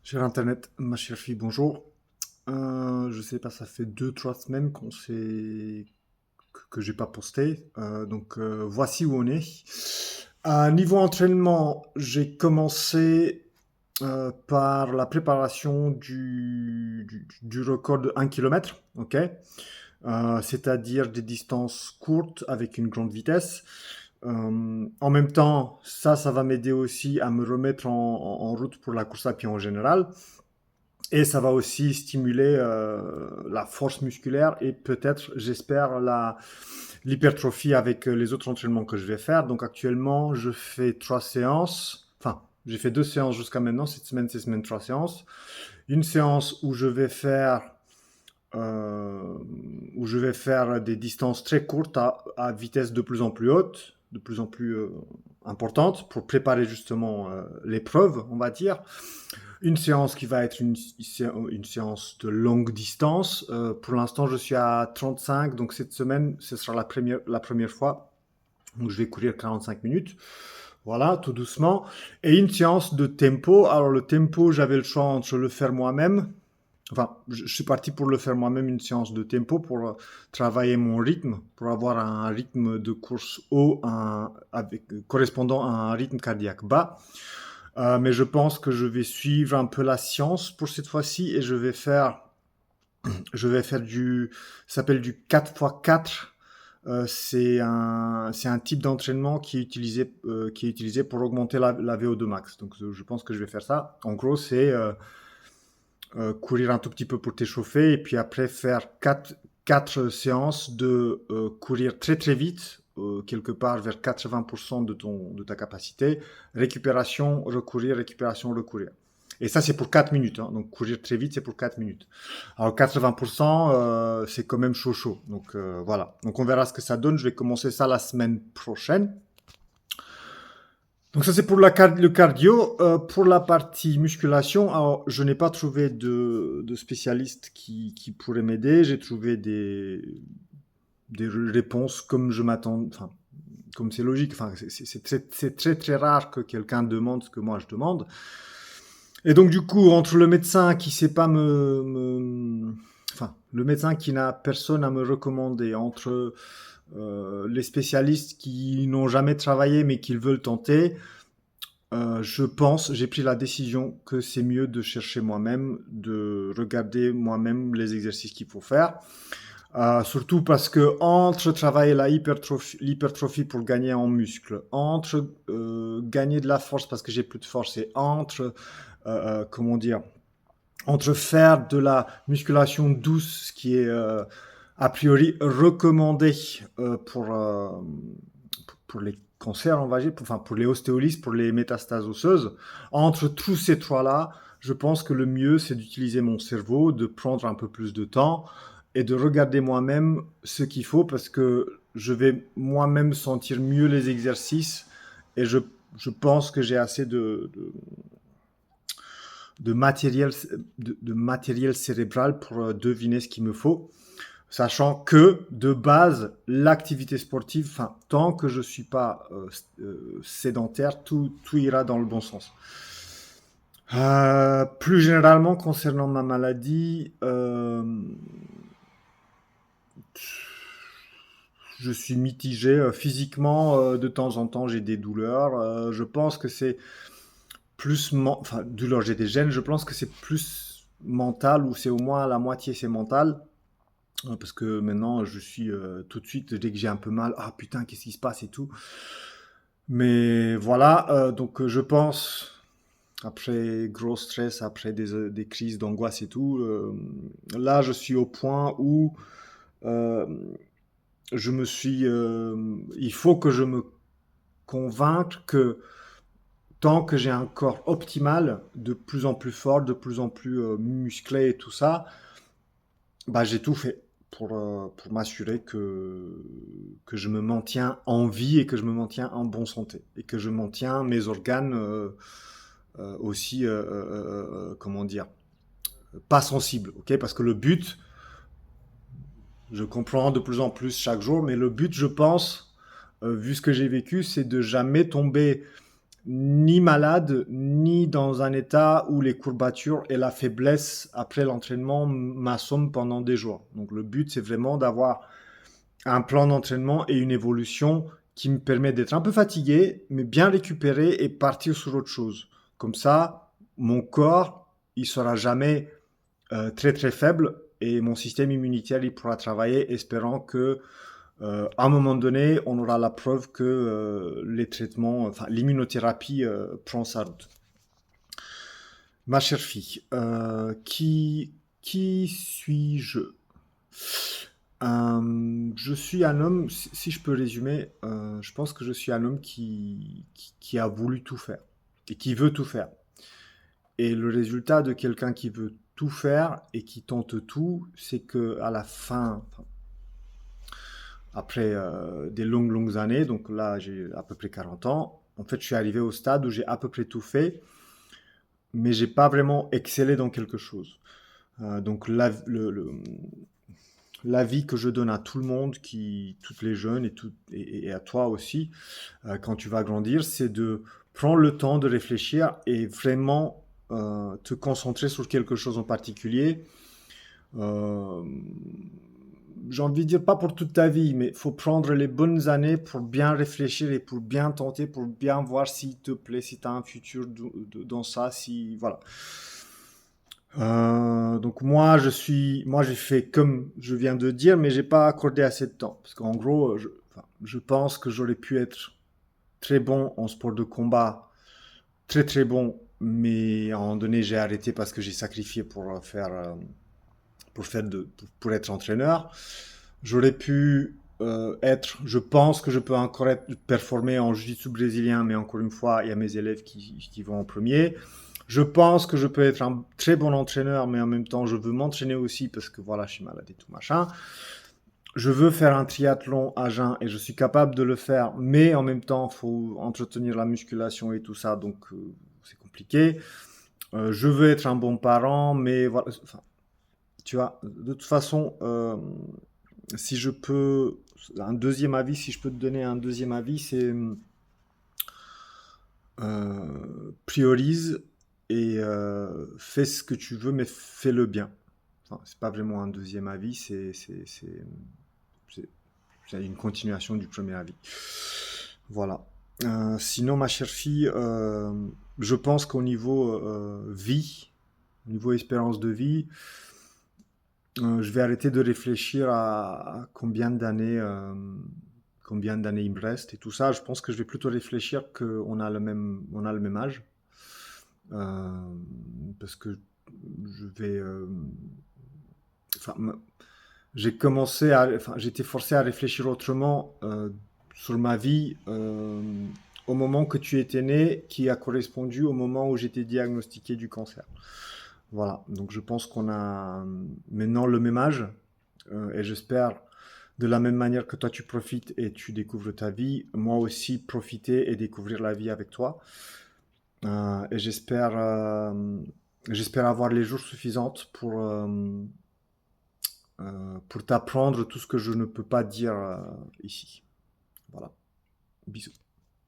Cher Internet, ma chère fille, bonjour. Je sais pas, ça fait 2, 3 semaines que j'ai pas posté. Voici où on est. À niveau entraînement, j'ai commencé par la préparation du record de 1 km, ok? C'est-à-dire des distances courtes avec une grande vitesse. En même temps, ça va m'aider aussi à me remettre en route pour la course à pied en général. Et ça va aussi stimuler la force musculaire et peut-être, j'espère, l'hypertrophie avec les autres entraînements que je vais faire. Donc actuellement, je fais 3 séances. Enfin, j'ai fait 2 séances jusqu'à maintenant. Cette semaine, 3 séances. Une séance où je vais faire des distances très courtes à vitesse de plus en plus haute, de plus en plus importante, pour préparer justement l'épreuve, on va dire. Une séance qui va être une séance de longue distance. Pour l'instant, je suis à 35, donc cette semaine, ce sera la première fois. Donc je vais courir 45 minutes. Voilà, tout doucement. Et une séance de tempo. Alors le tempo, j'avais le choix entre le faire moi-même. Enfin, je suis parti pour le faire moi-même, une séance de tempo pour travailler mon rythme, pour avoir un rythme de course haut, correspondant à un rythme cardiaque bas. Mais je pense que je vais suivre un peu la science pour cette fois-ci et je vais faire ça s'appelle du 4x4. C'est un type d'entraînement qui est utilisé pour augmenter la VO2 max. Donc, je pense que je vais faire ça. En gros, c'est courir un tout petit peu pour t'échauffer et puis après faire quatre séances de courir très très vite, quelque part vers 80% de ta capacité, récupération, recourir, récupération, recourir. Et ça, c'est pour 4 minutes. Hein. Donc, courir très vite, c'est pour 4 minutes. Alors, 80%, c'est quand même chaud chaud. Donc, voilà. Donc, on verra ce que ça donne. Je vais commencer ça la semaine prochaine. Donc ça c'est pour le cardio. Pour la partie musculation, alors je n'ai pas trouvé de spécialiste qui pourrait m'aider. J'ai trouvé des réponses comme je m'attends, enfin comme c'est logique. Enfin c'est très très rare que quelqu'un demande ce que moi je demande. Et donc du coup entre le médecin qui sait pas enfin le médecin qui n'a personne à me recommander, entre les spécialistes qui n'ont jamais travaillé mais qui veulent tenter. J'ai pris la décision que c'est mieux de chercher moi-même, de regarder moi-même les exercices qu'il faut faire. Surtout parce que entre travailler l'hypertrophie pour gagner en muscle, entre gagner de la force parce que j'ai plus de force, et comment dire, entre faire de la musculation douce, ce qui est a priori recommandé pour les cancers, on va dire, pour les ostéolyses, pour les métastases osseuses. Entre tous ces trois-là, je pense que le mieux, c'est d'utiliser mon cerveau, de prendre un peu plus de temps et de regarder moi-même ce qu'il faut, parce que je vais moi-même sentir mieux les exercices et je pense que j'ai assez de matériel cérébral pour deviner ce qu'il me faut. Sachant que, de base, l'activité sportive, enfin, tant que je ne suis pas sédentaire, tout ira dans le bon sens. Plus généralement, concernant ma maladie, je suis mitigé. Physiquement, de temps en temps, j'ai des douleurs. Je pense que c'est enfin, douleurs, j'ai des gènes. Je pense que c'est plus mental, ou c'est au moins la moitié, c'est mental. Parce que maintenant, je suis tout de suite, dès que j'ai un peu mal, ah putain, qu'est-ce qui se passe et tout. Mais voilà, donc je pense, après gros stress, après des crises d'angoisse et tout, là, je suis au point où euh, il faut que je me convainque que tant que j'ai un corps optimal, de plus en plus fort, de plus en plus musclé et tout ça, bah, j'ai tout fait pour m'assurer que je me maintiens en vie et que je me maintiens en bonne santé. Et que je maintiens mes organes aussi, comment dire, pas sensibles. Ok, parce que le but, je comprends de plus en plus chaque jour, mais le but, je pense, vu ce que j'ai vécu, c'est de jamais tomber ni malade, ni dans un état où les courbatures et la faiblesse après l'entraînement m'assomment pendant des jours. Donc le but, c'est vraiment d'avoir un plan d'entraînement et une évolution qui me permet d'être un peu fatigué, mais bien récupéré et partir sur autre chose. Comme ça, mon corps, il sera jamais très très faible et mon système immunitaire, il pourra travailler, espérant que à un moment donné, on aura la preuve que les traitements, enfin l'immunothérapie prend sa route. Ma chère fille, qui suis-je? Je suis un homme, si je peux résumer, je pense que je suis un homme qui a voulu tout faire et qui veut tout faire. Et le résultat de quelqu'un qui veut tout faire et qui tente tout, c'est que à la fin, enfin, après des longues, longues années, donc là j'ai à peu près 40 ans, en fait je suis arrivé au stade où j'ai à peu près tout fait, mais j'ai pas vraiment excellé dans quelque chose. Donc l'avis que je donne à tout le monde, toutes les jeunes et à toi aussi, quand tu vas grandir, c'est de prendre le temps de réfléchir et vraiment te concentrer sur quelque chose en particulier. Euh, j'ai envie de dire pas pour toute ta vie, mais il faut prendre les bonnes années pour bien réfléchir et pour bien tenter, pour bien voir s'il te plaît, si tu as un futur dans ça, si voilà. Donc moi j'ai fait comme je viens de dire, mais j'ai pas accordé assez de temps parce qu'en gros, enfin, je pense que j'aurais pu être très bon en sport de combat, très très bon, mais à un moment donné j'ai arrêté parce que j'ai sacrifié pour être entraîneur. J'aurais pu je pense que je peux encore performer en jiu-jitsu brésilien, mais encore une fois, il y a mes élèves qui vont en premier. Je pense que je peux être un très bon entraîneur, mais en même temps, je veux m'entraîner aussi parce que voilà, je suis malade et tout machin. Je veux faire un triathlon à jeun et je suis capable de le faire, mais en même temps, il faut entretenir la musculation et tout ça, donc c'est compliqué. Je veux être un bon parent, mais voilà, enfin, tu vois, de toute façon, si je peux, un deuxième avis, si je peux te donner un deuxième avis, c'est priorise et fais ce que tu veux, mais fais-le bien. Enfin, c'est pas vraiment un deuxième avis, c'est- c'est une continuation du premier avis. Voilà. Sinon, ma chère fille, je pense qu'au niveau vie, au niveau espérance de vie, je vais arrêter de réfléchir à combien d'années il me reste et tout ça. Je pense que je vais plutôt réfléchir on a le même âge. Euh, Parce que je vais, enfin, j'ai été forcé à réfléchir autrement sur ma vie au moment que tu étais né, qui a correspondu au moment où j'étais diagnostiqué du cancer. Voilà, donc je pense qu'on a maintenant le même âge et j'espère de la même manière que toi tu profites et tu découvres ta vie, moi aussi profiter et découvrir la vie avec toi. Et j'espère avoir les jours suffisants pour t'apprendre tout ce que je ne peux pas dire ici. Voilà, bisous.